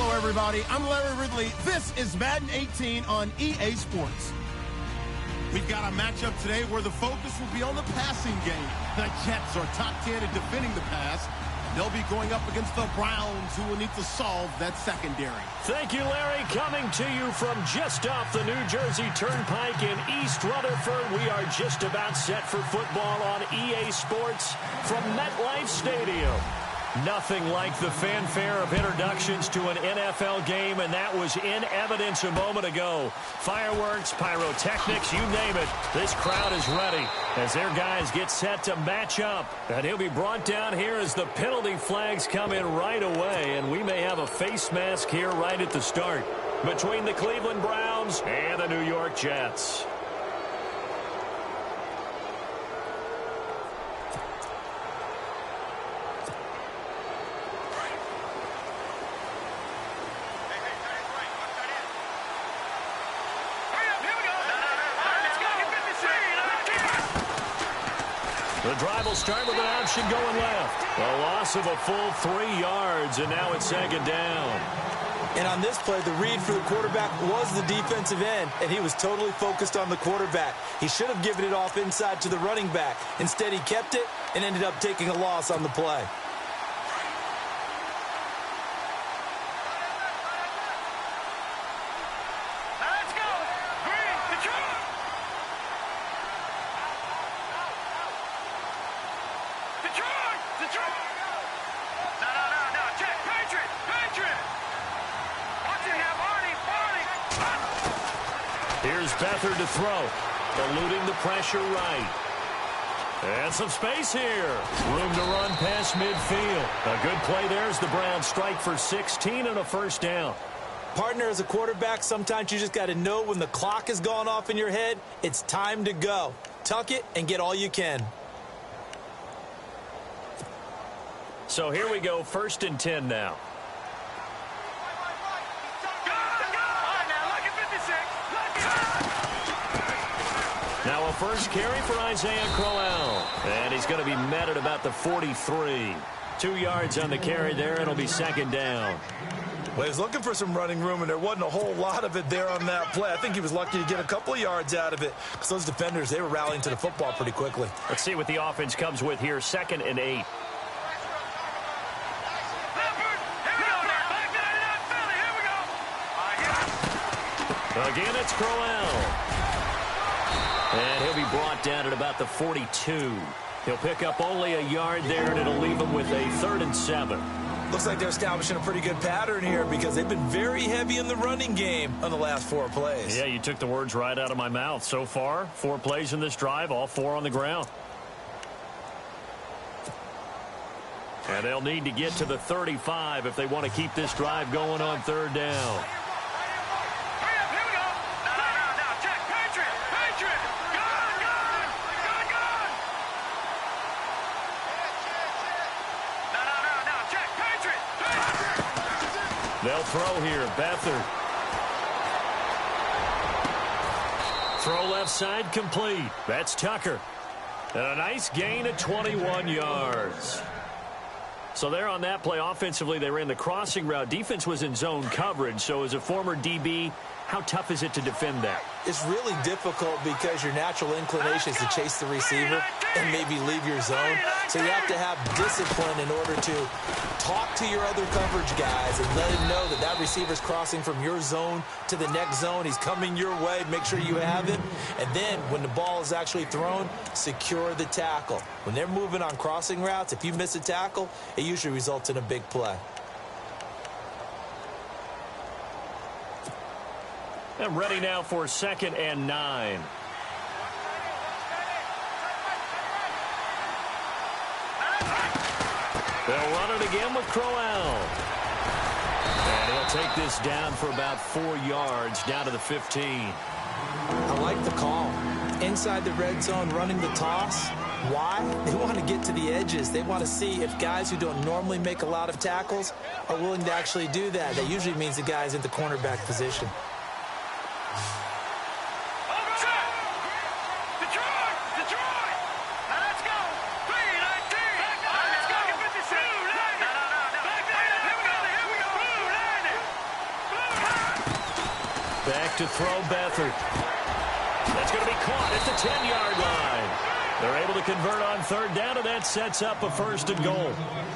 Hello, everybody. I'm Larry Ridley. This is Madden 18 on EA Sports. We've got a matchup today where the focus will be on the passing game. The Jets are top 10 in defending the pass. They'll be going up against the Browns, who will need to solve that secondary. Thank you, Larry. Coming to you from just off the New Jersey Turnpike in East Rutherford, we are just about set for football on EA Sports from MetLife Stadium. Nothing like the fanfare of introductions to an NFL game, and that was in evidence a moment ago. Fireworks, pyrotechnics, you name it. This crowd is ready as their guys get set to match up. And he'll be brought down here as the penalty flags come in right away, and we may have a face mask here right at the start between the Cleveland Browns and the New York Jets. The drive will start with an option going left. A loss of a full 3 yards, and now it's second down. And on this play, the read for the quarterback was the defensive end, and he was totally focused on the quarterback. He should have given it off inside to the running back. Instead, he kept it and ended up taking a loss on the play. Here's Beathard to throw, eluding the pressure right. And some space here. Room to run past midfield. A good play there as the Browns strike for 16 and a first down. Partner, as a quarterback, sometimes you just got to know when the clock has gone off in your head, it's time to go. Tuck it and get all you can. So here we go, 1st and 10 now. Now a first carry for Isaiah Crowell. And he's going to be met at about the 43. 2 yards on the carry there. It'll be second down. Well, he was looking for some running room, and there wasn't a whole lot of it there on that play. I think he was lucky to get a couple of yards out of it because those defenders, they were rallying to the football pretty quickly. Let's see what the offense comes with here. 2nd and 8. Again, it's Crowell. And he'll be brought down at about the 42. He'll pick up only a yard there, and it'll leave him with a 3rd and 7. Looks like they're establishing a pretty good pattern here because they've been very heavy in the running game on the last 4 plays. Yeah, you took the words right out of my mouth. So far, 4 plays in this drive, all 4 on the ground. And they'll need to get to the 35 if they want to keep this drive going on 3rd down. They'll throw here. Beathard. Throw left side complete. That's Tucker. And a nice gain of 21 yards. So there on that play, offensively, they ran the crossing route. Defense was in zone coverage. So as a former DB, how tough is it to defend that? It's really difficult because your natural inclination is to chase the receiver and maybe leave your zone. So you have to have discipline in order to talk to your other coverage guys and let him know that that receiver's crossing from your zone to the next zone. He's coming your way. Make sure you have him. And then when the ball is actually thrown, secure the tackle. When they're moving on crossing routes, if you miss a tackle, it usually results in a big play. And ready now for 2nd and 9. They'll run it again with Crowell. And he'll take this down for about 4 yards, down to the 15. I like the call. Inside the red zone, running the toss. Why? They want to get to the edges. They want to see if guys who don't normally make a lot of tackles are willing to actually do that. That usually means the guy's in the cornerback position. Back to throw Beathard. That's going to be caught at the 10-yard line. They're able to convert on third down, and that sets up a first and goal.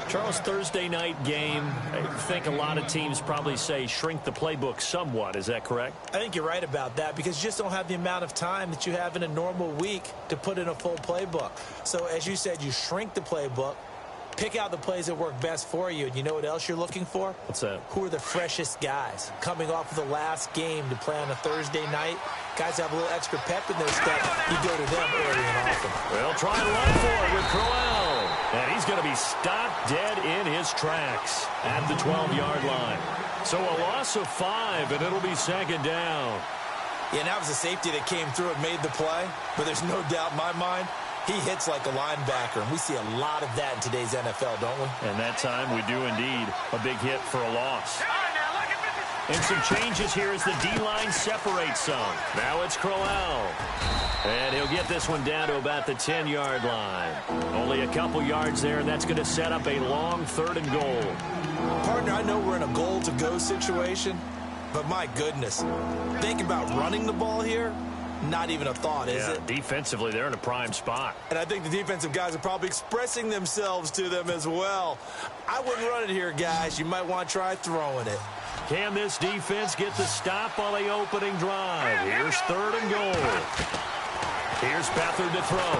Charles, Thursday night game, I think a lot of teams probably say shrink the playbook somewhat. Is that correct? I think you're right about that because you just don't have the amount of time that you have in a normal week to put in a full playbook. So, as you said, you shrink the playbook, pick out the plays that work best for you, and you know what else you're looking for? What's that? Who are the freshest guys coming off of the last game to play on a Thursday night? Guys have a little extra pep in their step. You go to them early and often. Well, try to run for it with Crowell. And he's going to be stopped dead in his tracks at the 12-yard line. So a loss of 5, and it'll be second down. Yeah, and that was a safety that came through and made the play. But there's no doubt in my mind, he hits like a linebacker. And we see a lot of that in today's NFL, don't we? And that time we do indeed. A big hit for a loss. And some changes here as the D-line separates some. Now it's Crowell. And he'll get this one down to about the 10-yard line. Only a couple yards there, and that's going to set up a long third and goal. Partner, I know we're in a goal-to-go situation, but my goodness, think about running the ball here. Not even a thought, is it? Defensively, they're in a prime spot. And I think the defensive guys are probably expressing themselves to them as well. I wouldn't run it here, guys. You might want to try throwing it. Can this defense get the stop on the opening drive? Here's third and goal. Here's Beathard to throw.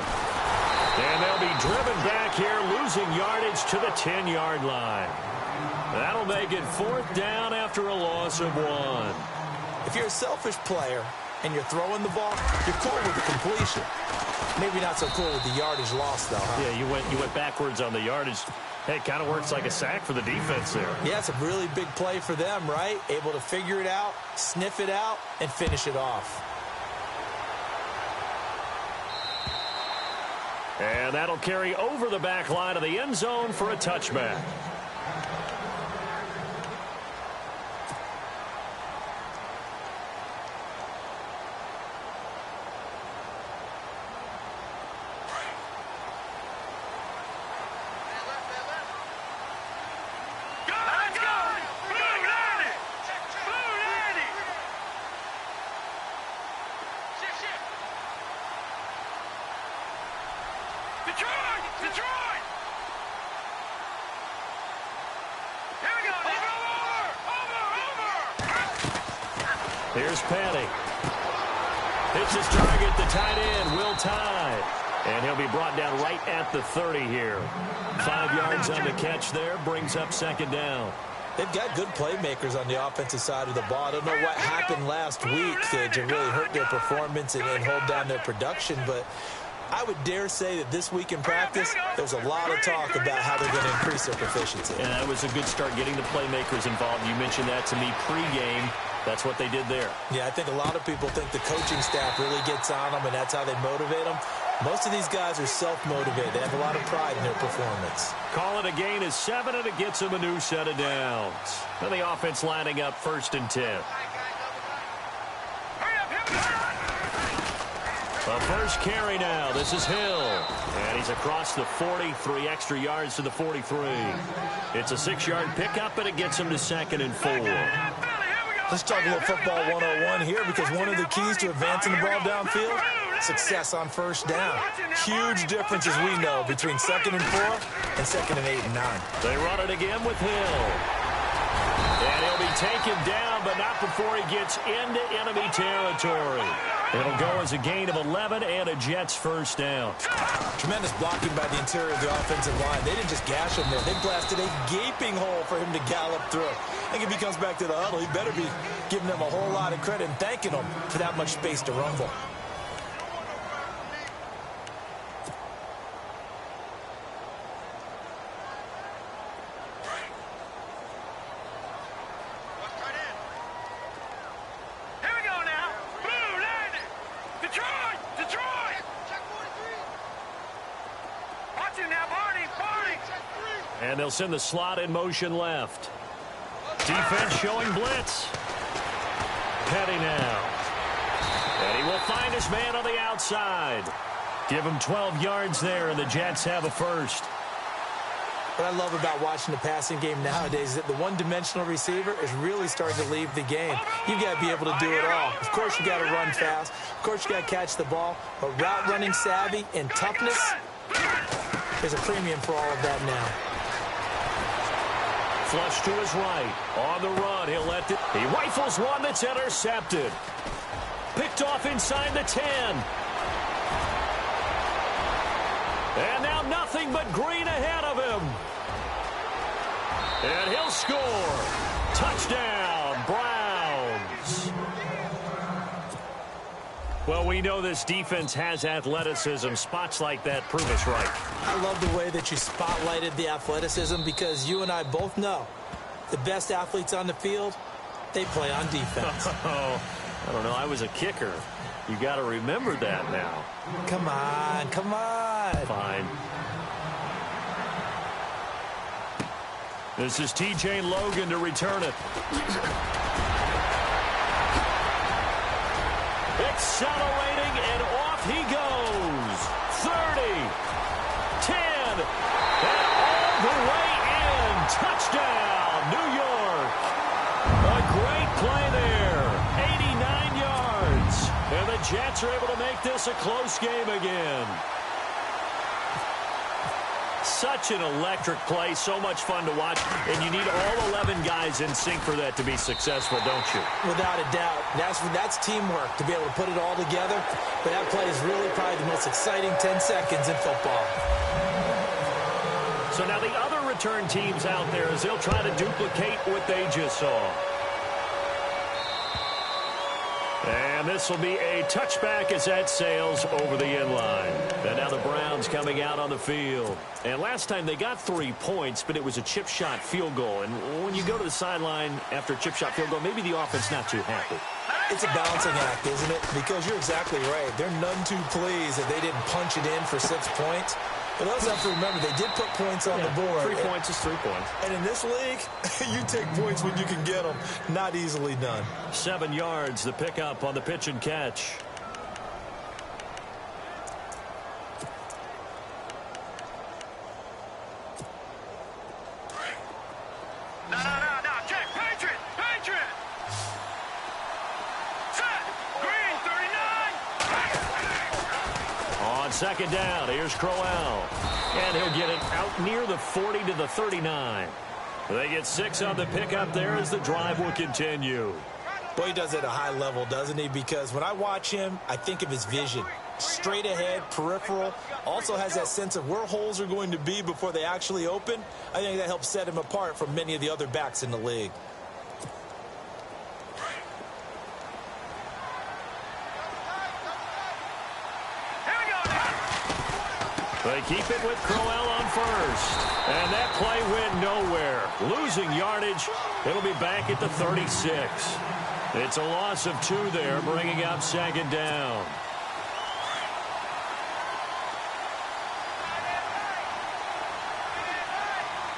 And they'll be driven back here, losing yardage to the 10-yard line. That'll make it fourth down after a loss of 1. If you're a selfish player and you're throwing the ball, you're cool with the completion. Maybe not so cool with the yardage loss, though, huh? Yeah, you went backwards on the yardage. Hey, it kind of works like a sack for the defense there. Yeah, it's a really big play for them, right? Able to figure it out, sniff it out, and finish it off. And that'll carry over the back line of the end zone for a touchback. Here's Patty. Hits his target, the tight end, Will Tye. And he'll be brought down right at the 30 here. 5 yards on the catch there, brings up second down. They've got good playmakers on the offensive side of the ball. I don't know what happened last week to really hurt their performance and hold down their production, but I would dare say that this week in practice, there's a lot of talk about how they're going to increase their proficiency. And that was a good start getting the playmakers involved. You mentioned that to me pregame. That's what they did there. Yeah, I think a lot of people think the coaching staff really gets on them, and that's how they motivate them. Most of these guys are self-motivated. They have a lot of pride in their performance. Call it a gain of 7, and it gets them a new set of downs. And the offense lining up 1st and 10. The first carry now. This is Hill. And he's across the 40, 3 extra yards to the 43. It's a 6-yard pickup, and it gets him to 2nd and 4. Let's talk a little football 101 here, because one of the keys to advancing the ball downfield, success on first down. Huge difference, as we know, between 2nd and 4 and 2nd and 8 and 9. They run it again with Hill. And he'll be taken down, but not before he gets into enemy territory. It'll go as a gain of 11 and a Jets first down. Tremendous blocking by the interior of the offensive line. They didn't just gash him there. They blasted a gaping hole for him to gallop through. I think if he comes back to the huddle, he better be giving them a whole lot of credit and thanking them for that much space to rumble. And they'll send the slot in motion left. Defense showing blitz. Petty now. And he will find his man on the outside. Give him 12 yards there, and the Jets have a first. What I love about watching the passing game nowadays is that the one-dimensional receiver is really starting to leave the game. You've got to be able to do it all. Of course, you got to run fast. Of course, you got to catch the ball. But route running savvy and toughness, there's a premium for all of that now. Flush to his right. On the run, he'll let it. He rifles one that's intercepted. Picked off inside the 10. And now nothing but green ahead of him. And he'll score. Touchdown, Browns. Well, we know this defense has athleticism. Spots like that prove us right. I love the way that you spotlighted the athleticism because you and I both know the best athletes on the field, they play on defense. Oh, I don't know. I was a kicker. You got to remember that now. Come on, come on. Fine. This is T.J. Logan to return it. Accelerating, and off he goes. 30, 10, and all the way in. Touchdown, New York. A great play there. 89 yards. And the Jets are able to make this a close game again. Such an electric play, so much fun to watch, and you need all 11 guys in sync for that to be successful, don't you? Without a doubt. That's teamwork, to be able to put it all together. But that play is really probably the most exciting 10 seconds in football. So now the other return teams out there, as they'll try to duplicate what they just saw. And this will be a touchback as that sails over the end line. And now the Browns coming out on the field. And last time they got 3 points, but it was a chip shot field goal. And when you go to the sideline after a chip shot field goal, maybe the offense not too happy. It's a balancing act, isn't it? Because you're exactly right. They're none too pleased that they didn't punch it in for 6 points. But also have to remember, they did put points on the board. 3 points is 3 points. And in this league, you take points when you can get them. Not easily done. 7 yards, the pickup on the pitch and catch. No, check, Patriot! Set! Green, 39! On second down, here's Crowell. And he'll get it out near the 40 to the 39. They get 6 on the pickup there as the drive will continue. Boy, he does it at a high level, doesn't he? Because when I watch him, I think of his vision. Straight ahead, peripheral. Also has that sense of where holes are going to be before they actually open. I think that helps set him apart from many of the other backs in the league. They keep it with Crowell on first. And that play went nowhere. Losing yardage. It'll be back at the 36. It's a loss of 2 there, bringing up second down.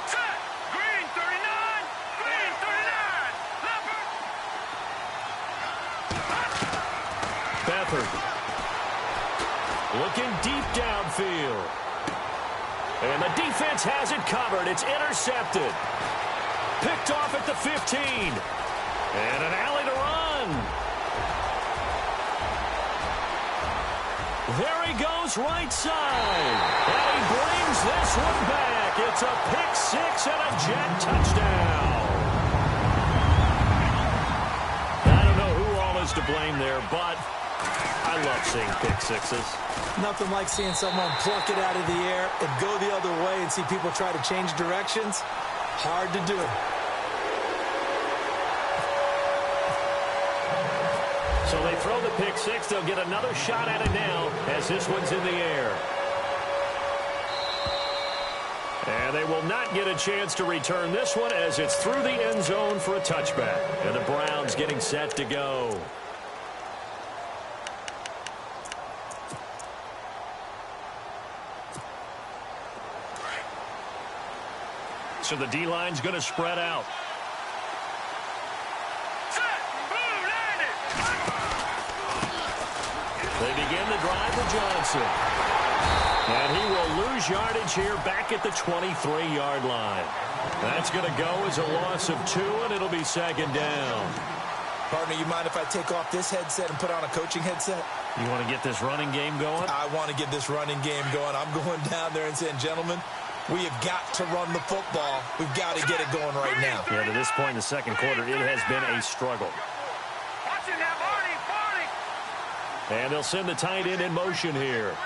Set! Green, 39! Green, 39! Beathard. Looking deep downfield. And the defense has it covered. It's intercepted. Picked off at the 15. And an alley to run. There he goes right side. And he brings this one back. It's a pick 6 and a Jet touchdown. I don't know who all is to blame there, but I love seeing pick 6s. Nothing like seeing someone pluck it out of the air and go the other way and see people try to change directions. Hard to do. So they throw the pick 6. They'll get another shot at it now as this one's in the air. And they will not get a chance to return this one as it's through the end zone for a touchback. And the Browns getting set to go. So the D-line's going to spread out. They begin the drive with Johnson. And he will lose yardage here back at the 23-yard line. That's going to go as a loss of 2, and it'll be second down. Partner, you mind if I take off this headset and put on a coaching headset? You want to get this running game going? I want to get this running game going. I'm going down there and saying, gentlemen, we have got to run the football. We've got to get it going right now. Yeah, to this point in the second quarter, it has been a struggle. Watching that, Barney. And they'll send the tight end in motion here.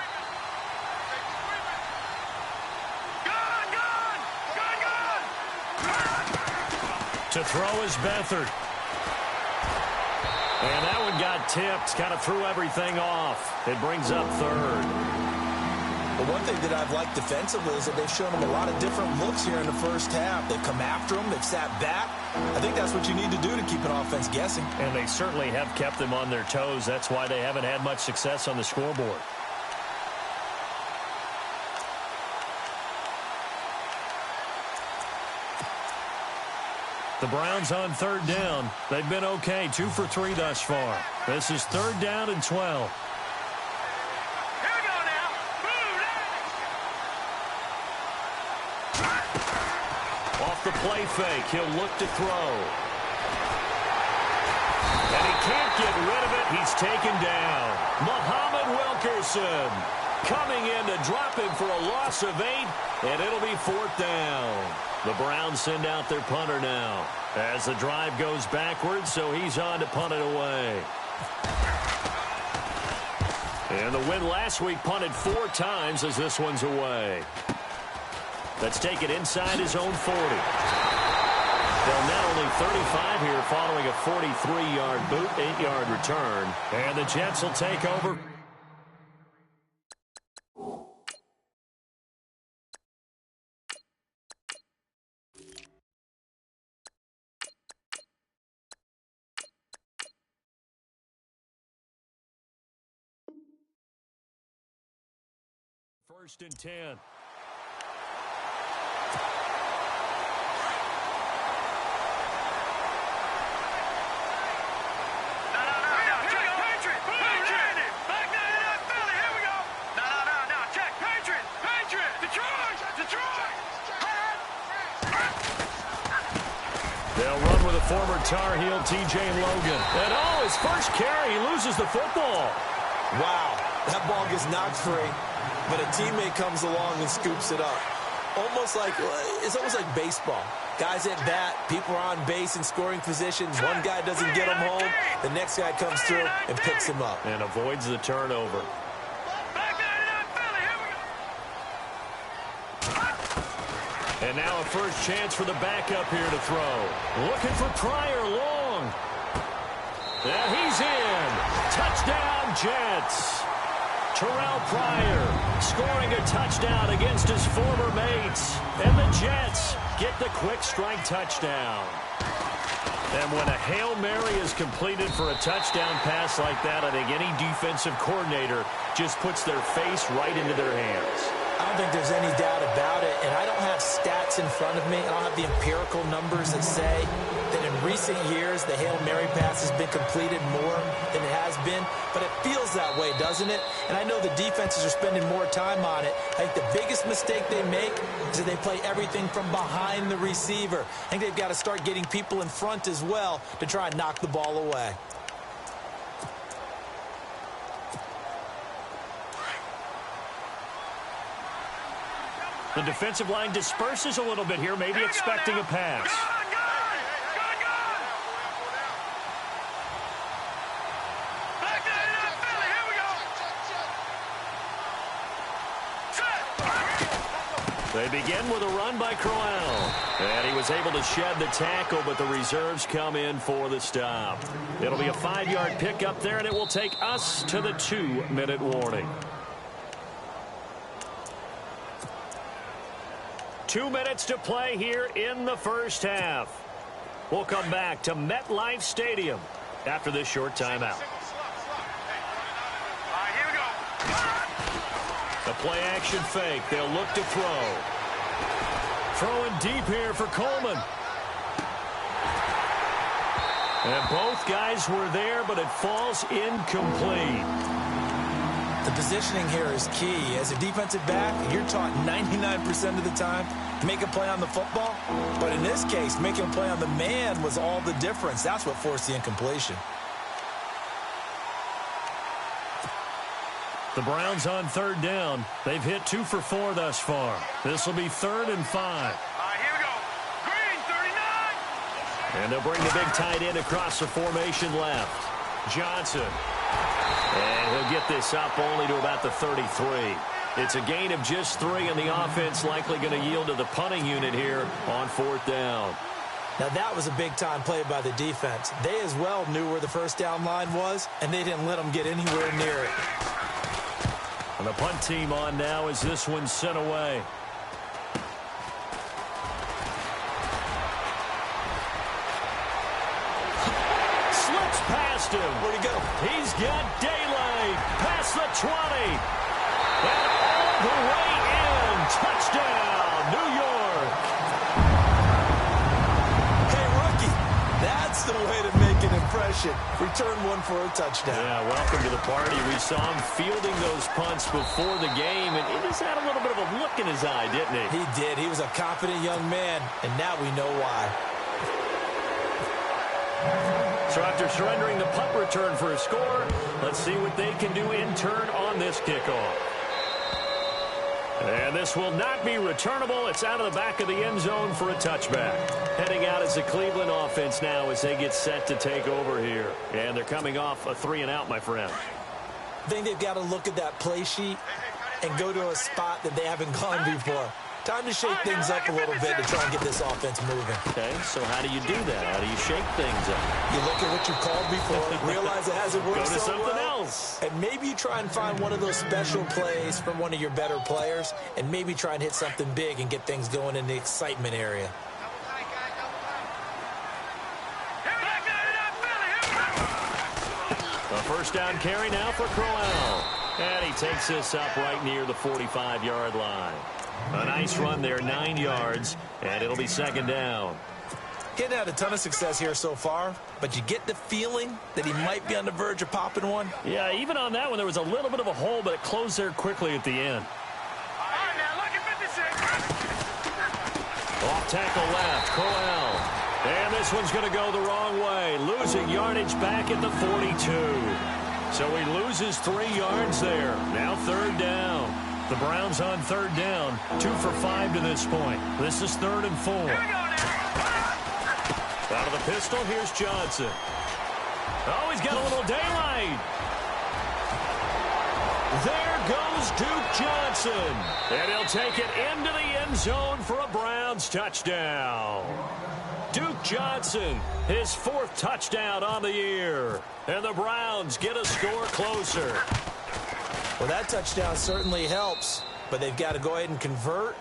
To throw is Beathard. And that one got tipped. Kind of threw everything off. It brings up third. Well, one thing that I've liked defensively is that they've shown them a lot of different looks here in the first half. They've come after them. They've sat back. I think that's what you need to do to keep an offense guessing. And they certainly have kept them on their toes. That's why they haven't had much success on the scoreboard. The Browns on third down. They've been okay, 2 for 3 thus far. This is third down and 12. Here we go now. Move that. Off the play fake, he'll look to throw. And he can't get rid of it. He's taken down. Muhammad Wilkerson coming in to drop him for a loss of 8, and it'll be fourth down. The Browns send out their punter now as the drive goes backwards, so he's on to punt it away. And the win last week punted 4 times as this one's away. Let's take it inside his own 40. They'll net only 35 here following a 43-yard boot, 8-yard return. And the Jets will take over. First and 10. No, check, Patriot. Back nine and out, Philly. Here we go. No, check, Patriot. Detroit. They'll run with a former Tar Heel, T.J. Logan. And his first carry, he loses the football. Wow, that ball gets knocked free, but a teammate comes along and scoops it up. It's almost like baseball. Guys at bat, people are on base in scoring positions. One guy doesn't get him home. The next guy comes through and picks him up. And avoids the turnover. Back nine and out, Philly. Here we go. And now a first chance for the backup here to throw. Looking for Pryor long. And he's in. Touchdown, Jets. Terrell Pryor scoring a touchdown against his former mates. And the Jets get the quick strike touchdown. And when a Hail Mary is completed for a touchdown pass like that, I think any defensive coordinator just puts their face right into their hands. I don't think there's any doubt about it, and I don't have stats in front of me. I don't have the empirical numbers that say that in recent years the Hail Mary pass has been completed more than it has been, but it feels that way, doesn't it? And I know the defenses are spending more time on it. I think the biggest mistake they make is that they play everything from behind the receiver. I think they've got to start getting people in front as well to try and knock the ball away. The defensive line disperses a little bit here, maybe expecting a pass. Gone. Back nine and out, Philly. Here we go. Set. They begin with a run by Crowell. And he was able to shed the tackle, but the reserves come in for the stop. It'll be a 5-yard pickup there, and it will take us to the 2-minute warning. 2 minutes to play here in the first half. We'll come back to MetLife Stadium after this short timeout. All right, here we go. The play action fake. They'll look to throw. Throwing deep here for Coleman. And both guys were there, but it falls incomplete. The positioning here is key. As a defensive back, you're taught 99% of the time to make a play on the football. But in this case, making a play on the man was all the difference. That's what forced the incompletion. The Browns on third down. They've hit 2 for 4 thus far. This will be 3rd and 5. All right, here we go. Green, 39. And they'll bring the big tight end across the formation left. Johnson. And he'll get this up only to about the 33. It's a gain of just 3, and the offense likely going to yield to the punting unit here on 4th down. Now, that was a big-time play by the defense. They as well knew where the first down line was, and they didn't let them get anywhere near it. And the punt team on now as this one's sent away. Slips past him. Where'd he go? He's got daylight past the 20. And all the way in. Touchdown, New York. Hey, rookie, that's the way to make an impression. Return one for a touchdown. Yeah, welcome to the party. We saw him fielding those punts before the game, and he just had a little bit of a look in his eye, didn't he? He did. He was a confident young man, and now we know why. So after surrendering the punt return for a score, let's see what they can do in turn on this kickoff. And this will not be returnable. It's out of the back of the end zone for a touchback. Heading out is the Cleveland offense now as they get set to take over here. And they're coming off a 3-and-out, my friend. I think they've got to look at that play sheet and go to a spot that they haven't gone before. Time to shake things up a little bit to try and get this offense moving. Okay, so how do you do that? How do you shake things up? You look at what you called before, realize it hasn't worked Go to so something well, else. and maybe you try and find one of those special plays from one of your better players, and maybe try and hit something big and get things going in the excitement area. A first down carry now for Crowell. And he takes this up right near the 45-yard line. A nice run there, 9 yards, and it'll be 2nd down. He hadn't had a ton of success here so far, but you get the feeling that he might be on the verge of popping one. Yeah, even on that one, there was a little bit of a hole, but it closed there quickly at the end. All right, now, look at 56. Off tackle left, Crowell. And this one's going to go the wrong way, losing yardage back at the 42. So he loses 3 yards there. Now 3rd down. The Browns on 3rd down, 2 for 5 to this point. This is 3rd and 4. Out of the pistol, here's Johnson. Oh, he's got a little daylight. There goes Duke Johnson. And he'll take it into the end zone for a Browns touchdown. Duke Johnson, his 4th touchdown on the year. And the Browns get a score closer. Well, that touchdown certainly helps, but they've got to go ahead and convert,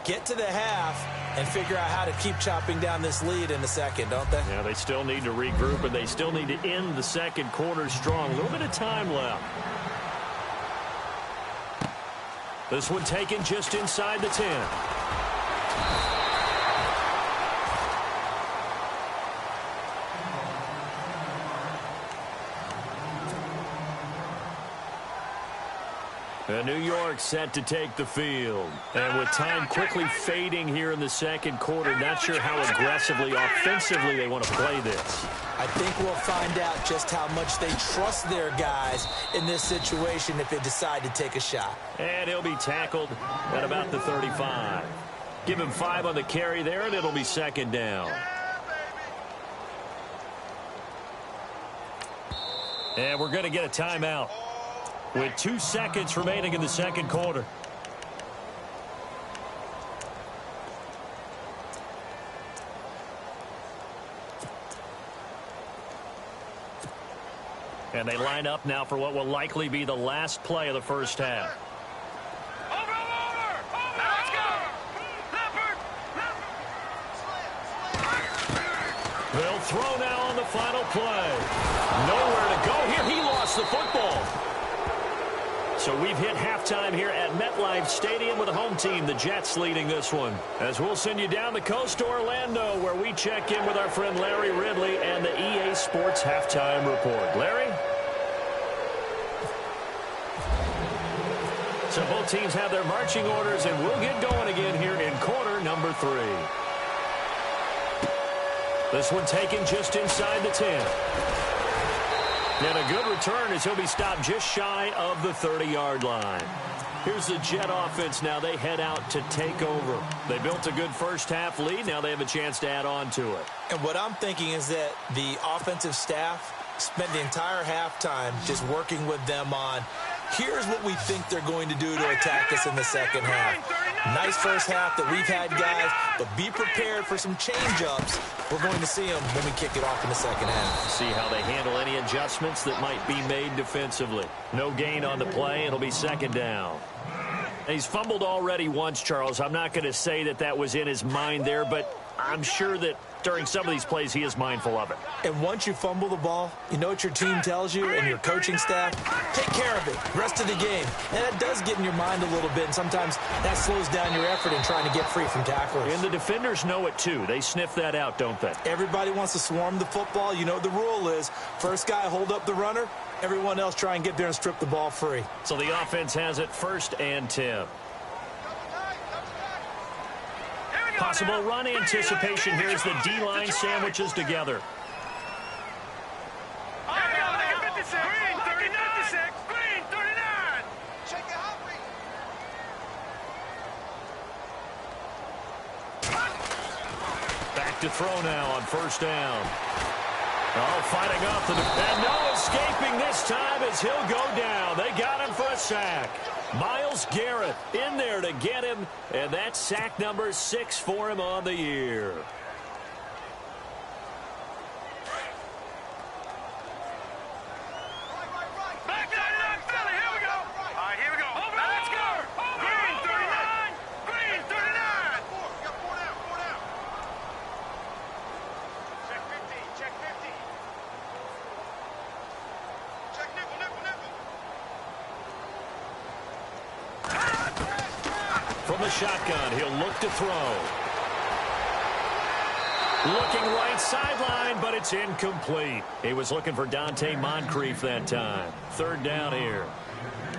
get to the half, and figure out how to keep chopping down this lead in the second, don't they? Yeah, they still need to regroup, and they still need to end the second quarter strong. A little bit of time left. This one taken just inside the 10. And New York set to take the field. And with time quickly fading here in the second quarter, not sure how aggressively, offensively they want to play this. I think we'll find out just how much they trust their guys in this situation if they decide to take a shot. And he'll be tackled at about the 35. Give him 5 on the carry there, and it'll be 2nd down. And we're going to get a timeout with 2 seconds remaining in the second quarter. And they line up now for what will likely be the last play of the first half. Over! Let's go! They'll throw now on the final play. Nowhere to go here. He lost the football. So we've hit halftime here at MetLife Stadium with the home team, the Jets, leading this one. As we'll send you down the coast to Orlando, where we check in with our friend Larry Ridley and the EA Sports Halftime Report. Larry? So both teams have their marching orders, and we'll get going again here in quarter number 3. This one taken just inside the 10. And a good return as he'll be stopped just shy of the 30-yard line. Here's the Jet offense now. They head out to take over. They built a good first-half lead. Now they have a chance to add on to it. And what I'm thinking is that the offensive staff spent the entire halftime just working with them on, here's what we think they're going to do to attack us in the second half. Nice first half that we've had, guys, but be prepared for some change-ups. We're going to see them when we kick it off in the second half. See how they handle any adjustments that might be made defensively. No gain on the play. It'll be second down. He's fumbled already once, Charles. I'm not going to say that that was in his mind there, but I'm sure that during some of these plays he is mindful of it. And once you fumble the ball, you know what your team tells you and your coaching staff? Take care of it. Rest of the game. And that does get in your mind a little bit, and sometimes that slows down your effort in trying to get free from tacklers. And the defenders know it too. They sniff that out, don't they? Everybody wants to swarm the football. You know what the rule is. First guy hold up the runner. Everyone else try and get there and strip the ball free. So the offense has it 1st and 10. Possible run anticipation here as the D-line sandwiches together. Back to throw now on 1st down. Oh, fighting off the and no escaping this time as he'll go down. They got him for a sack. Myles Garrett in there to get him, and that's sack number 6 for him on the year. From the shotgun, he'll look to throw. Looking right sideline, but it's incomplete. He was looking for Dante Moncrief that time. 3rd down here.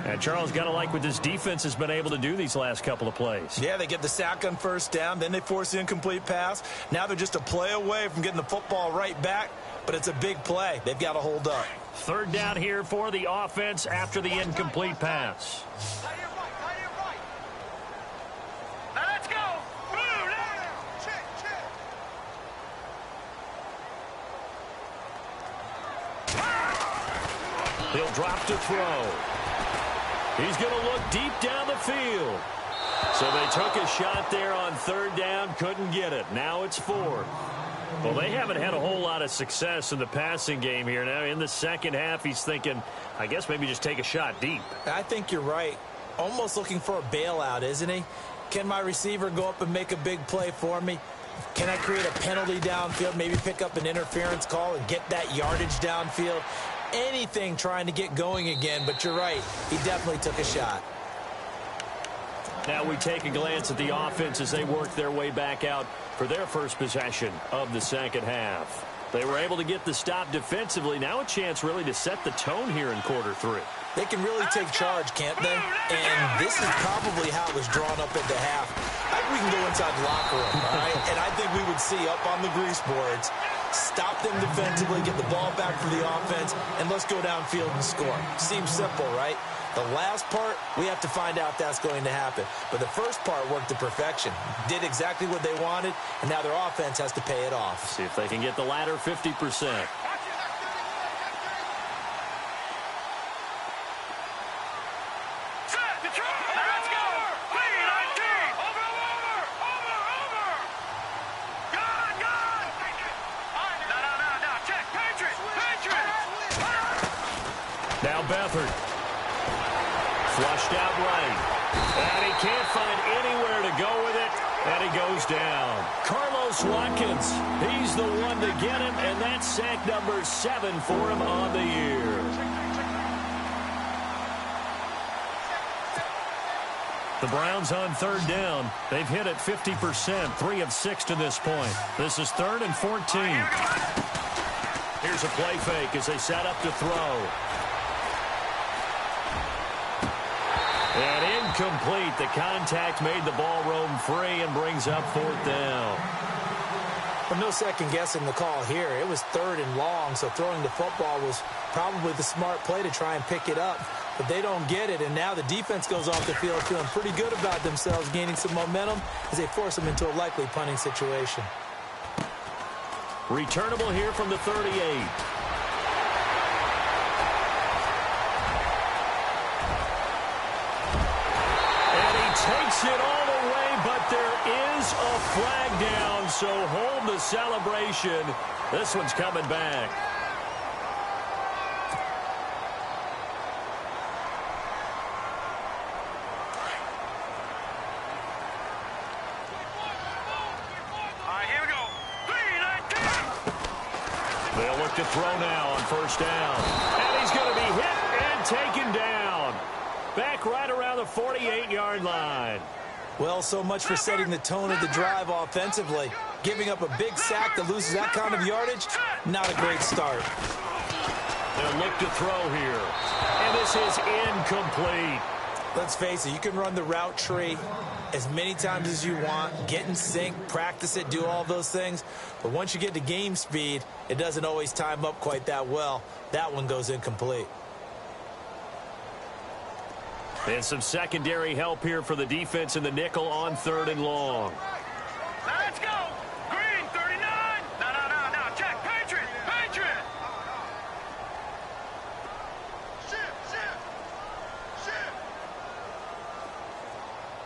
And Charles, got to like what this defense has been able to do these last couple of plays. Yeah, they get the sack on 1st down, then they force the incomplete pass. Now they're just a play away from getting the football right back, but it's a big play. They've got to hold up. 3rd down here for the offense after the incomplete pass. He'll drop to throw. He's going to look deep down the field. So they took a shot there on 3rd down, couldn't get it. Now it's 4th. Well, they haven't had a whole lot of success in the passing game here. Now in the second half, he's thinking, I guess maybe just take a shot deep. I think you're right. Almost looking for a bailout, isn't he? Can my receiver go up and make a big play for me? Can I create a penalty downfield, maybe pick up an interference call and get that yardage downfield? Anything trying to get going again, but you're right. He definitely took a shot. Now we take a glance at the offense as they work their way back out for their first possession of the second half. They were able to get the stop defensively. Now a chance really to set the tone here in quarter 3. They can really take charge, can't they? And this is probably how it was drawn up into half. I think we can go inside the locker room, all right? And I think we would see up on the grease boards, stop them defensively, get the ball back for the offense, and let's go downfield and score. Seems simple, right? The last part, we have to find out if that's going to happen. But the first part worked to perfection. Did exactly what they wanted, and now their offense has to pay it off. See if they can get the latter 50%. Now Beathard. Flushed out right. And he can't find anywhere to go with it. And he goes down. Carlos Watkins, he's the one to get him. And that's sack number 7 for him on the year. The Browns on 3rd down. They've hit it 50%, 3 of 6 to this point. This is 3rd and 14. Here's a play fake as they set up to throw. And incomplete. The contact made the ball roam free and brings up 4th down. Well, no second guessing the call here. It was 3rd and long, so throwing the football was probably the smart play to try and pick it up. But they don't get it, and now the defense goes off the field feeling pretty good about themselves, gaining some momentum as they force them into a likely punting situation. Returnable here from the 38. And he takes it all the way, but there is a flag down, so hold the celebration. This one's coming back. They'll look to throw now on 1st down. And he's going to be hit and taken down. Back right around the 48-yard line. Well, so much for setting the tone of the drive offensively. Giving up a big sack that loses that kind of yardage, not a great start. They'll look to throw here. And this is incomplete. Let's face it, you can run the route tree as many times as you want, get in sync, practice it, do all those things. But once you get to game speed, it doesn't always time up quite that well. That one goes incomplete. And some secondary help here for the defense in the nickel on 3rd and long. Let's go. Green, 39. No. Check. Patriot. Shift.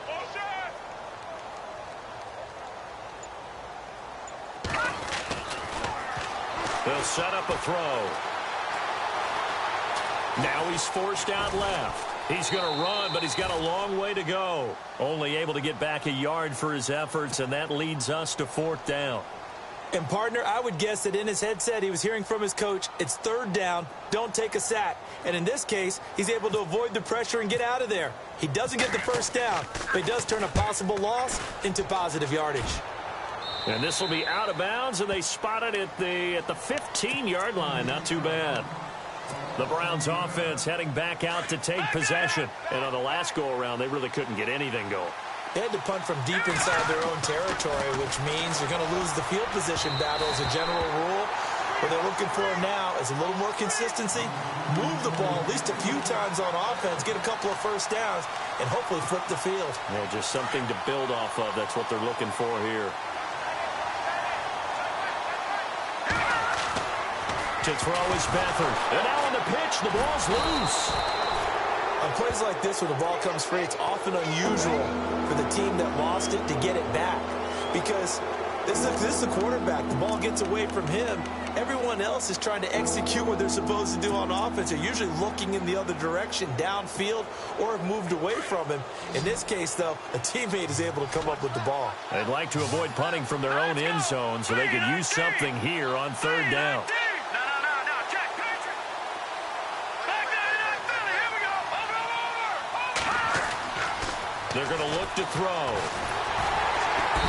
Bullshit. They'll set up a throw. Now he's forced out left. He's going to run, but he's got a long way to go. Only able to get back a yard for his efforts, and that leads us to 4th down. And, partner, I would guess that in his headset he was hearing from his coach, it's 3rd down, don't take a sack. And in this case, he's able to avoid the pressure and get out of there. He doesn't get the 1st down, but he does turn a possible loss into positive yardage. And this will be out of bounds, and they spot it at the 15-yard line. Not too bad. The Browns offense heading back out to take possession. And on the last go-around, they really couldn't get anything going. They had to punt from deep inside their own territory, which means they're going to lose the field position battle as a general rule. What they're looking for now is a little more consistency, move the ball at least a few times on offense, get a couple of 1st downs, and hopefully flip the field. Yeah, just something to build off of. That's what they're looking for here. To throw is Beathard. And now on the pitch, the ball's loose. On plays like this where the ball comes free, it's often unusual for the team that lost it to get it back. Because this is the quarterback. The ball gets away from him. Everyone else is trying to execute what they're supposed to do on offense. They're usually looking in the other direction, downfield, or have moved away from him. In this case, though, a teammate is able to come up with the ball. They'd like to avoid punting from their own end zone so they could use something here on 3rd down. They're going to look to throw.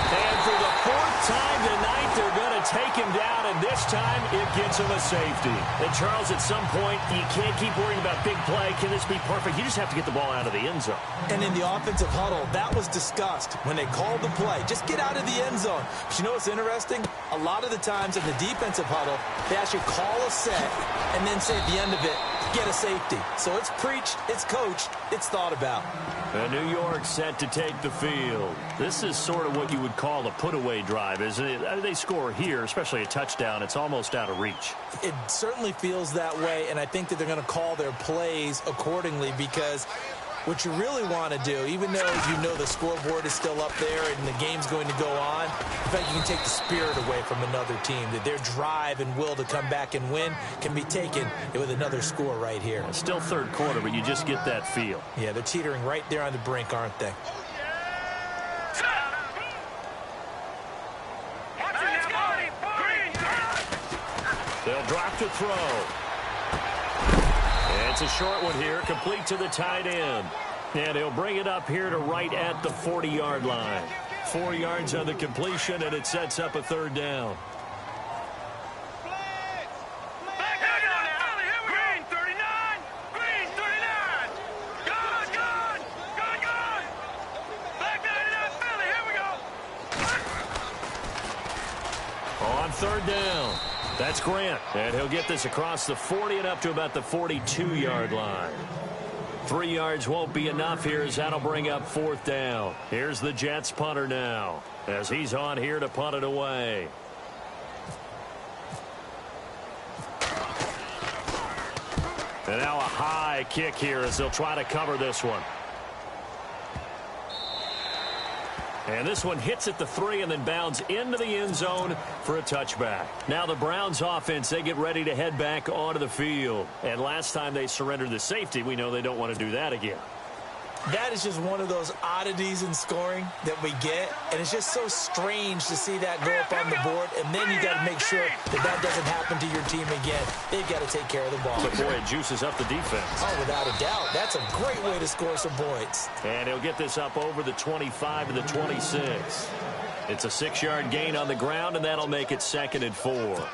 And for the 4th time tonight, they're going to take him down, and this time it gets him a safety. And, Charles, at some point, you can't keep worrying about big play. Can this be perfect? You just have to get the ball out of the end zone. And in the offensive huddle, that was discussed when they called the play. Just get out of the end zone. But you know what's interesting? A lot of the times in the defensive huddle, they actually call a set and then say at the end of it, get a safety. So it's preached, it's coached, it's thought about. And New York set to take the field. This is sort of what you would call a put-away drive, isn't it? They score here, especially a touchdown. It's almost out of reach. It certainly feels that way, and I think that they're going to call their plays accordingly because what you really want to do, even though you know the scoreboard is still up there and the game's going to go on, in fact, you can take the spirit away from another team, that their drive and will to come back and win can be taken with another score right here. It's still 3rd quarter, but you just get that feel. Yeah, they're teetering right there on the brink, aren't they? They'll drop to throw. And it's a short one here, complete to the tight end. And he'll bring it up here to right at the 40-yard line. 4 yards on the completion, and it sets up a 3rd down. Green 39. Green 39. Good. On third down, that's Grant. And he'll get this across the 40 and up to about the 42-yard line. 3 yards won't be enough here as that'll bring up fourth down. Here's the Jets punter now as he's on here to punt it away. And now a high kick here as they'll try to cover this one. And this one hits at the 3 and then bounds into the end zone for a touchback. Now the Browns offense, they get ready to head back onto the field. And last time they surrendered the safety, we know they don't want to do that again. That is just one of those oddities in scoring that we get, and it's just so strange to see that go up on the board, and then you got to make sure that that doesn't happen to your team again. They've got to take care of the ball. But boy, it juices up the defense. Oh, without a doubt. That's a great way to score some points. And he'll get this up over the 25 to the 26. It's a 6-yard gain on the ground, and that'll make it 2nd and 4.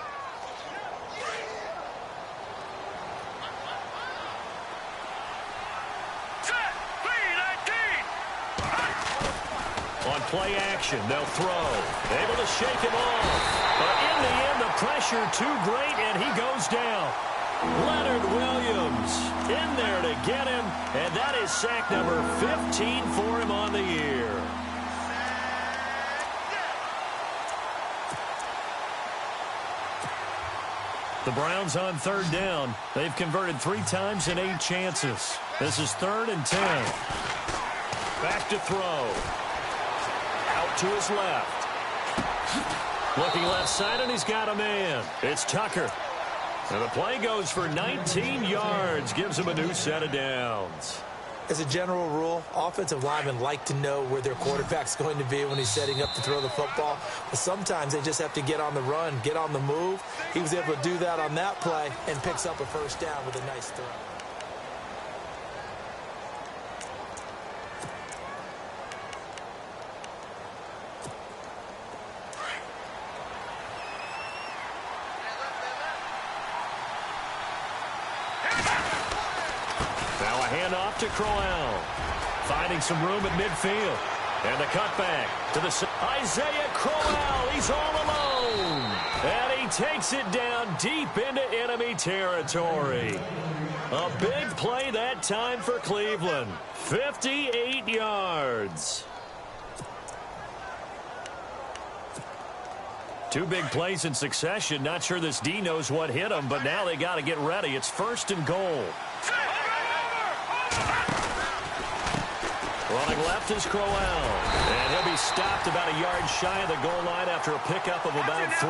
On play action, they'll throw. Able to shake him off. But in the end, the pressure too great, and he goes down. Leonard Williams in there to get him, and that is sack number 15 for him on the year. The Browns on third down. They've converted 3 times in 8 chances. This is 3rd and 10. Back to throw. Out to his left. Looking left side, and he's got a man. It's Tucker. And the play goes for 19 yards. Gives him a new set of downs. As a general rule, offensive linemen like to know where their quarterback's going to be when he's setting up to throw the football. But sometimes they just have to get on the run, get on the move. He was able to do that on that play and picks up a first down with a nice throw. Handoff to Crowell. Finding some room at midfield. And the cutback to the Isaiah Crowell. He's all alone. And he takes it down deep into enemy territory. A big play that time for Cleveland. 58 yards. 2 big plays in succession. Not sure this D knows what hit him, but now they got to get ready. It's 1st and goal. Running left is Crowell. And he'll be stopped about a yard shy of the goal line after a pickup of about 3.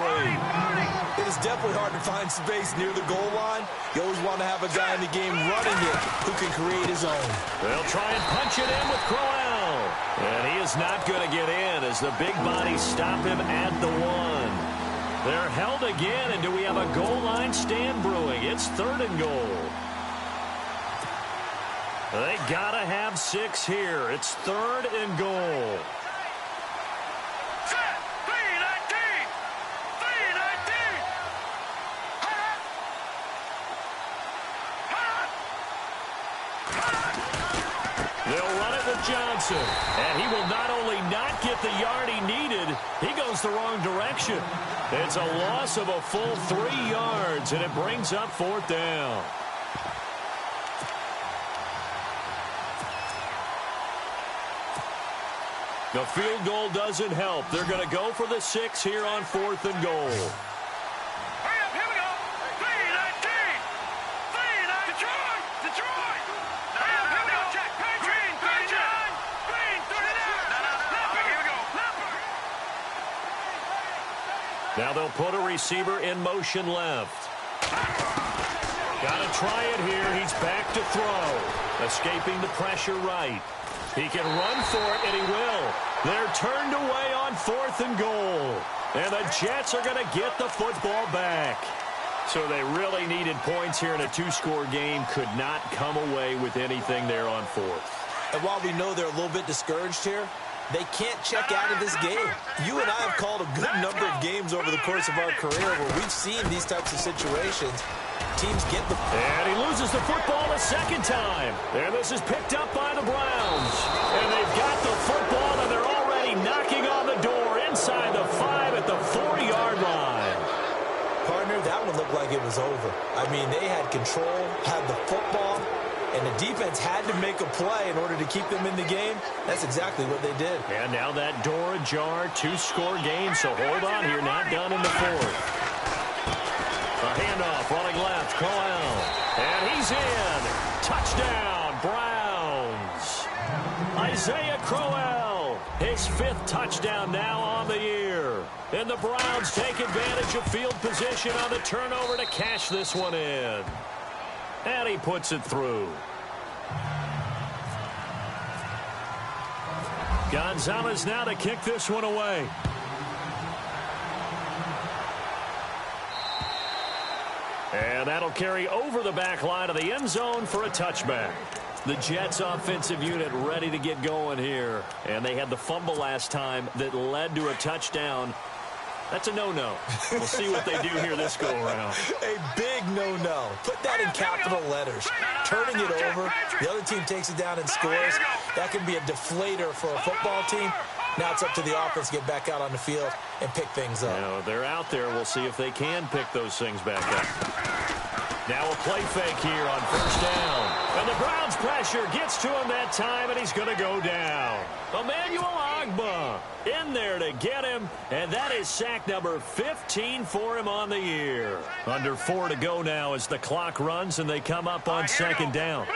It is definitely hard to find space near the goal line. You always want to have a guy in the game running it who can create his own. They'll try and punch it in with Crowell. And he is not going to get in as the big bodies stop him at the 1. They're held again, and do we have a goal line stand brewing? It's 3rd and goal. They got to have 6 here. It's 3rd and goal. They'll run it with Johnson. And he will not only not get the yard he needed, he goes the wrong direction. It's a loss of a full 3 yards, and it brings up 4th down. The field goal doesn't help. They're going to go for the 6 here on 4th and goal. Hurry up, here we go. 3-19. 3-19. Detroit. Detroit. Hurry up, here we go. Check. Green, 39. Green, 39. Leopard, here we go. Leopard. Now they'll put a receiver in motion left. Got to try it here. He's back to throw. Escaping the pressure right. He can run for it, and he will. They're turned away on 4th and goal. And the Jets are going to get the football back. So they really needed points here in a 2-score game. Could not come away with anything there on 4th. And while we know they're a little bit discouraged here, they can't check out of this game. You and I have called a good number of games over the course of our career where we've seen these types of situations. Teams get the... And he loses the football a 2nd time. And this is picked up by the Browns. And they've got the football, and they're already knocking on the door inside the 5 at the 4-yard line. didn't look like it was over. I mean, they had control, had the football, and the defense had to make a play in order to keep them in the game. That's exactly what they did. And now that door ajar, 2-score game, so hold on here, not done in the fourth. A handoff, running left, Crowell. And he's in. Touchdown, Browns. Isaiah Crowell, his 5th touchdown now on the year. And the Browns take advantage of field position on the turnover to cash this one in. And he puts it through. Gonzalez now to kick this one away. And that'll carry over the back line of the end zone for a touchback. The Jets offensive unit ready to get going here. And they had the fumble last time that led to a touchdown. That's a no-no. We'll see what they do here this go-around. A big no-no. Put that in capital letters. Turning it over, the other team takes it down and scores. That can be a deflator for a football team. Now it's up to the offense to get back out on the field and pick things up. You know, they're out there. We'll see if they can pick those things back up. Now a play fake here on first down. And the Browns pressure gets to him that time, and he's going to go down. Emmanuel Ogbah in there to get him, and that is sack number 15 for him on the year. Under 4 to go now as the clock runs, and they come up on second down.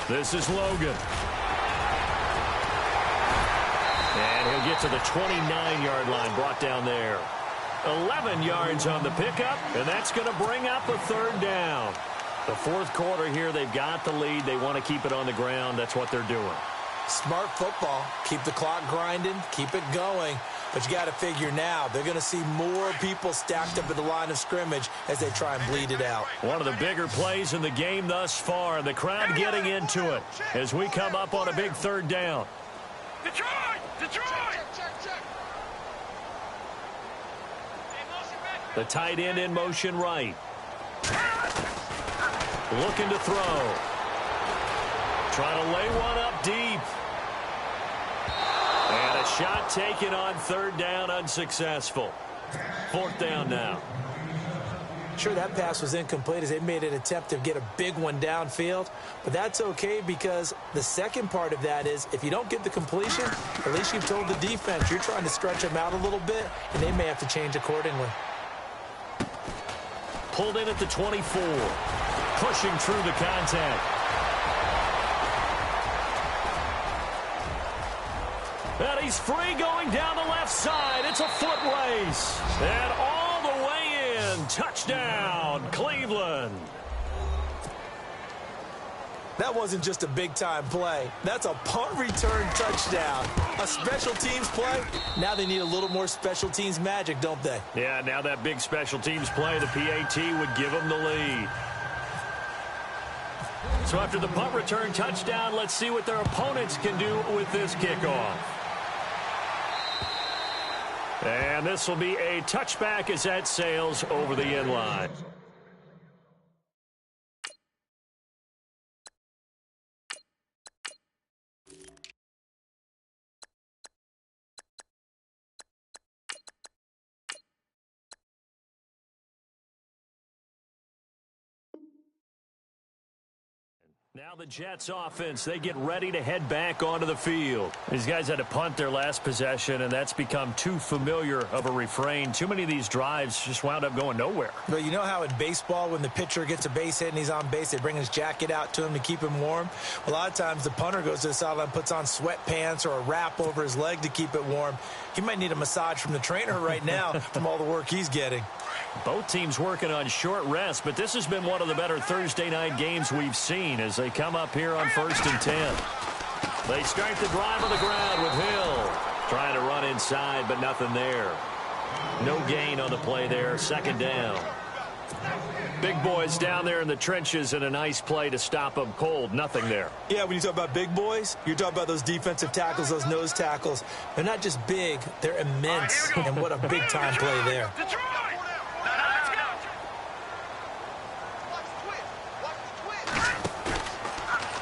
This is Logan. And he'll get to the 29-yard line, brought down there. 11 yards on the pickup, and that's going to bring up a third down. The fourth quarter here, they've got the lead. They want to keep it on the ground. That's what they're doing. Smart football. Keep the clock grinding. Keep it going. But you got to figure now, they're going to see more people stacked up at the line of scrimmage as they try and bleed it out. One of the bigger plays in the game thus far, and the crowd getting into it as we come up on a big third down. Detroit! Detroit! The tight end in motion right. Looking to throw. Trying to lay one up deep. And a shot taken on third down, unsuccessful. Fourth down now. Sure, that pass was incomplete as they made an attempt to get a big one downfield. But that's okay because the second part of that is if you don't get the completion, at least you've told the defense you're trying to stretch them out a little bit, and they may have to change accordingly. Pulled in at the 24. Pushing through the contact. And he's free going down the left side. It's a foot race. And all the way in. Touchdown, Cleveland. That wasn't just a big-time play. That's a punt return touchdown. A special teams play. Now they need a little more special teams magic, don't they? Yeah, now that big special teams play, the PAT would give them the lead. So after the punt return touchdown, let's see what their opponents can do with this kickoff. And this will be a touchback as that sails over the end line. Now the Jets offense, they get ready to head back onto the field. These guys had to punt their last possession, and that's become too familiar of a refrain. Too many of these drives just wound up going nowhere. But you know how in baseball when the pitcher gets a base hit and he's on base, they bring his jacket out to him to keep him warm? A lot of times the punter goes to the sideline, puts on sweatpants or a wrap over his leg to keep it warm. He might need a massage from the trainer right now from all the work he's getting. Both teams working on short rest, but this has been one of the better Thursday night games we've seen as they come up here on 1st and 10. They start the drive on the ground with Hill. Trying to run inside, but nothing there. No gain on the play there. Second down. Big boys down there in the trenches and a nice play to stop them cold. Nothing there. Yeah, when you talk about big boys, you're talking about those defensive tackles, those nose tackles. They're not just big, they're immense. And what a big-time play there.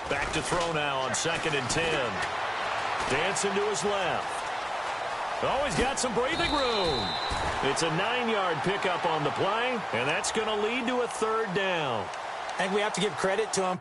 Back to throw now on 2nd and 10. Dancing to his left. Always got some breathing room. It's a 9-yard pickup on the play, and that's going to lead to a third down. I think we have to give credit to him.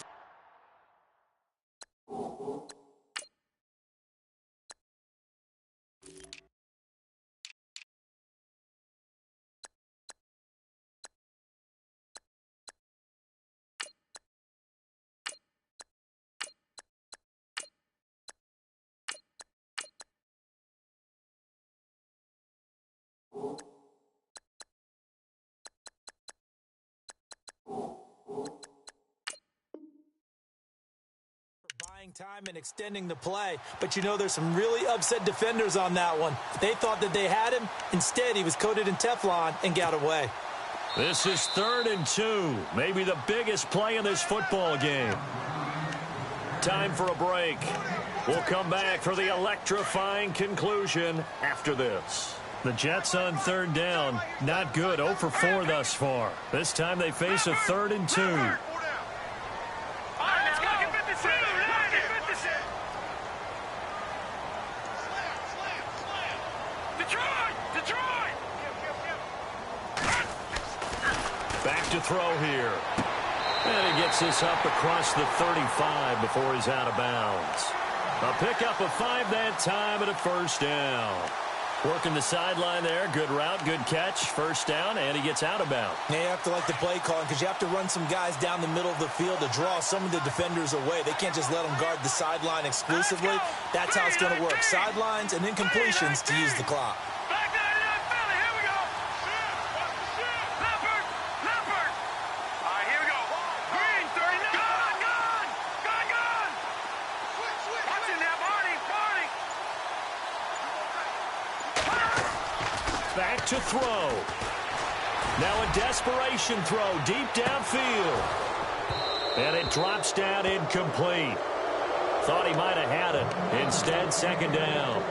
Buying time and extending the play, but you know there's some really upset defenders on that one. They thought that they had him. Instead, he was coated in Teflon and got away. This is 3rd and 2, maybe the biggest play in this football game. Time for a break. We'll come back for the electrifying conclusion after this. The Jets on 3rd down, not good, 0 for 4 thus far. This time they face a 3rd and 2. Back to throw here. And he gets this up across the 35 before he's out of bounds. A pickup of 5 that time and a first down. Working the sideline there. Good route, good catch. First down, and he gets out of bounds. Yeah, you have to like the play calling because you have to run some guys down the middle of the field to draw some of the defenders away. They can't just let them guard the sideline exclusively. That's how it's going to work. Sidelines and incompletions to use the clock. Back to throw. Now a desperation throw deep downfield. And it drops down incomplete. Thought he might have had it. Instead, second down.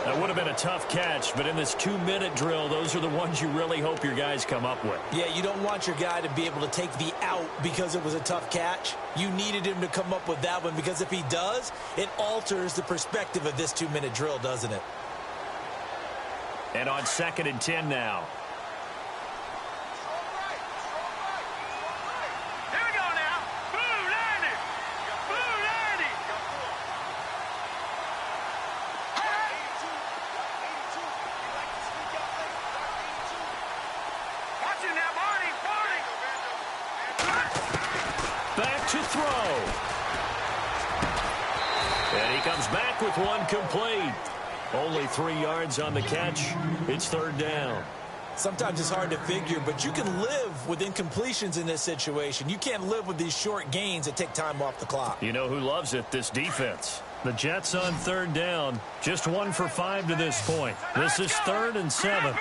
That would have been a tough catch, but in this 2-minute drill, those are the ones you really hope your guys come up with. Yeah, you don't want your guy to be able to take the out because it was a tough catch. You needed him to come up with that one because if he does, it alters the perspective of this 2-minute drill, doesn't it? And on 2nd and 10 now. Here we go now. Blue 90. Blue 90. Watching that, Marty. Back to throw. And he comes back with one complete. Only 3 yards on the catch. It's 3rd down. Sometimes it's hard to figure, but you can live with incompletions in this situation. You can't live with these short gains that take time off the clock. You know who loves it? This defense. The Jets on 3rd down. Just 1 for 5 to this point. This is 3rd and 7.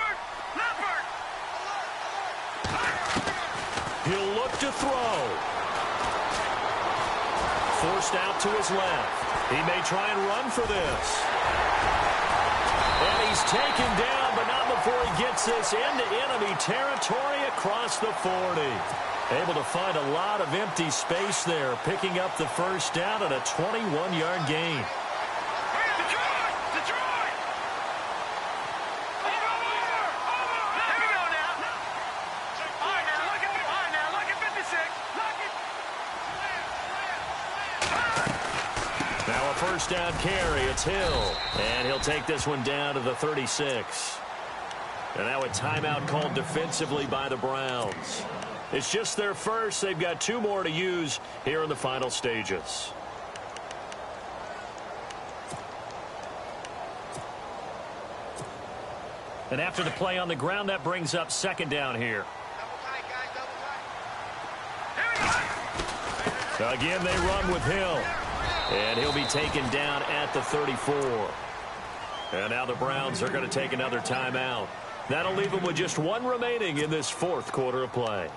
He'll look to throw. Forced out to his left. He may try and run for this. And he's taken down, but not before he gets this into enemy territory across the 40. Able to find a lot of empty space there, picking up the first down at a 21-yard gain. Now a first down carry. It's Hill. And he'll take this one down to the 36. And now a timeout called defensively by the Browns. It's just their first. They've got 2 more to use here in the final stages. And after the play on the ground, that brings up 2nd down here. Again, they run with Hill. And he'll be taken down at the 34. And now the Browns are going to take another timeout. That'll leave them with just 1 remaining in this 4th quarter of play.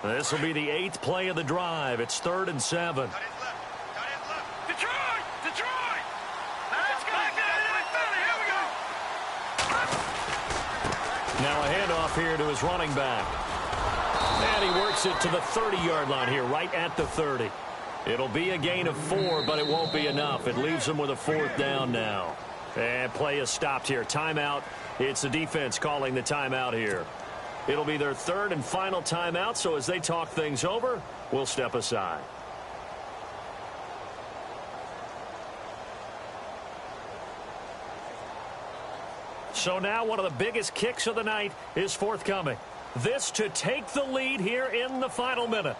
This will be the 8th play of the drive. It's 3rd and 7. Now a handoff here to his running back. And he works it to the 30-yard line here, right at the 30. It'll be a gain of 4, but it won't be enough. It leaves them with a 4th down now. And play is stopped here. Timeout. It's the defense calling the timeout here. It'll be their 3rd and final timeout, so as they talk things over, we'll step aside. So now one of the biggest kicks of the night is forthcoming. This to take the lead here in the final minute.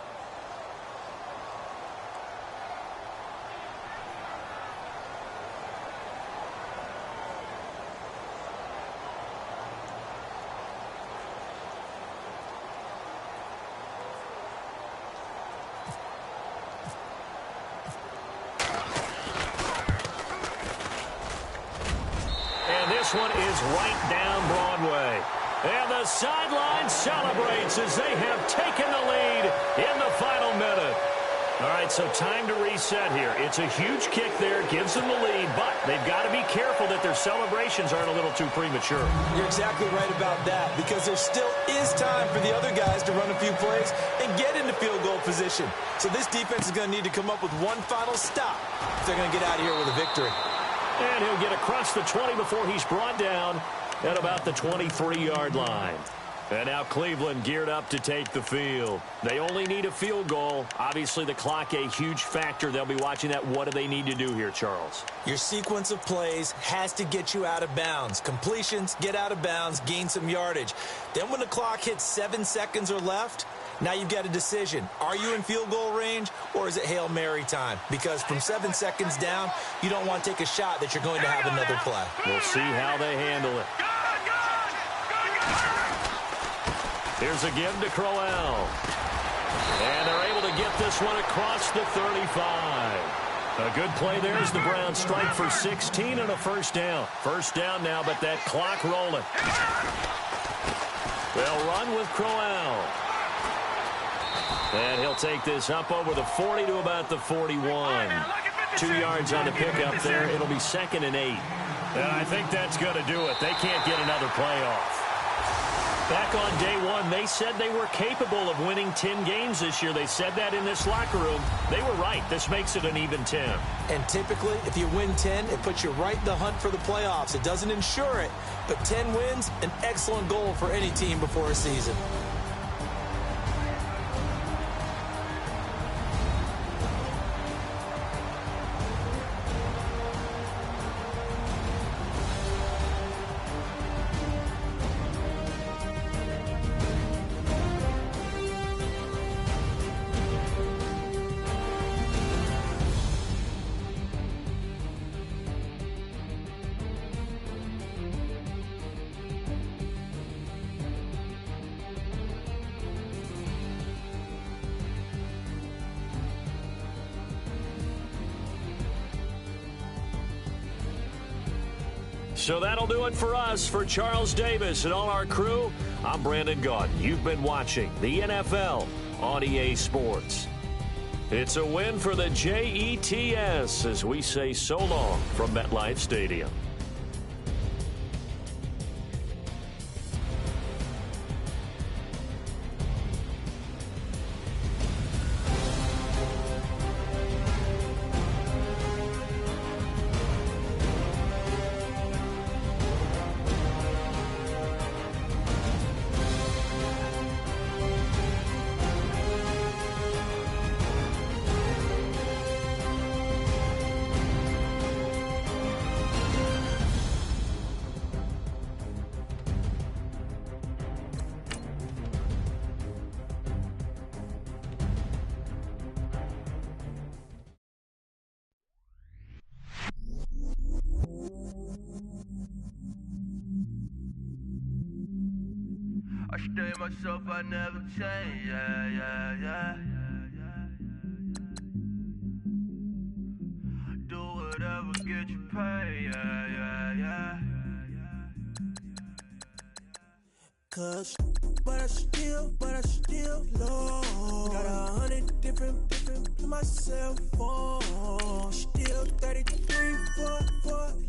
This one is right down Broadway. And the sideline celebrates as they have taken the lead in the final minute. All right, so time to reset here. It's a huge kick there, gives them the lead, but they've got to be careful that their celebrations aren't a little too premature. You're exactly right about that, because there still is time for the other guys to run a few plays and get into field goal position. So this defense is going to need to come up with one final stop if they're going to get out of here with a victory. And he'll get across the 20 before he's brought down at about the 23-yard line. And now Cleveland geared up to take the field. They only need a field goal. Obviously, the clock a huge factor. They'll be watching that. What do they need to do here, Charles? Your sequence of plays has to get you out of bounds. Completions, get out of bounds, gain some yardage. Then when the clock hits 7 seconds or left, now you've got a decision. Are you in field goal range, or is it Hail Mary time? Because from 7 seconds down, you don't want to take a shot that you're going to have another play. We'll see how they handle it. Here's a give to Crowell. And they're able to get this one across the 35. A good play there as the Browns strike for 16 and a first down. First down now, but that clock rolling. They'll run with Crowell. And he'll take this up over the 40 to about the 41. 2 yards on the pickup there. It'll be 2nd and 8. And I think that's going to do it. They can't get another play off. Back on day one, they said they were capable of winning 10 games this year. They said that in this locker room. They were right. This makes it an even 10. And typically, if you win 10, it puts you right in the hunt for the playoffs. It doesn't ensure it, but 10 wins, an excellent goal for any team before a season. So that'll do it for us. For Charles Davis and all our crew, I'm Brandon Gaudin. You've been watching the NFL on EA Sports. It's a win for the Jets as we say so long from MetLife Stadium. I stay myself, I never change, yeah. Do whatever, get you paid, yeah. Cause, but I still low. Got 100 different in my cell phone. Still 33 for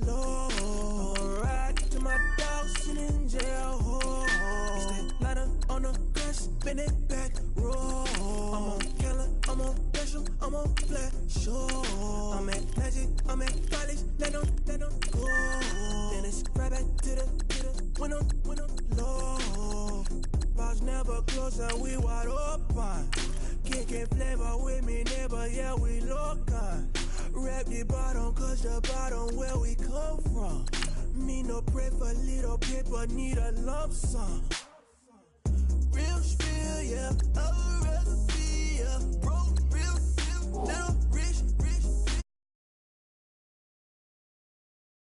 low. Ride to my dog sitting in jail. Stay lighter on the grass, spin it back, roll. I'm on Keller, I'm on Bishop, I'm on Flat Shore. I'm at Magic, I'm at College, they don't go. Then it's right back to the window low. Bars never close and we wide open. Kicking flavor with me, neighbor, yeah, we local. Rap the bottom, cause the bottom where we come from. Me no pray for little paper, need a lump sum. Real spill, yeah, a recipe, yeah. Broke, real, little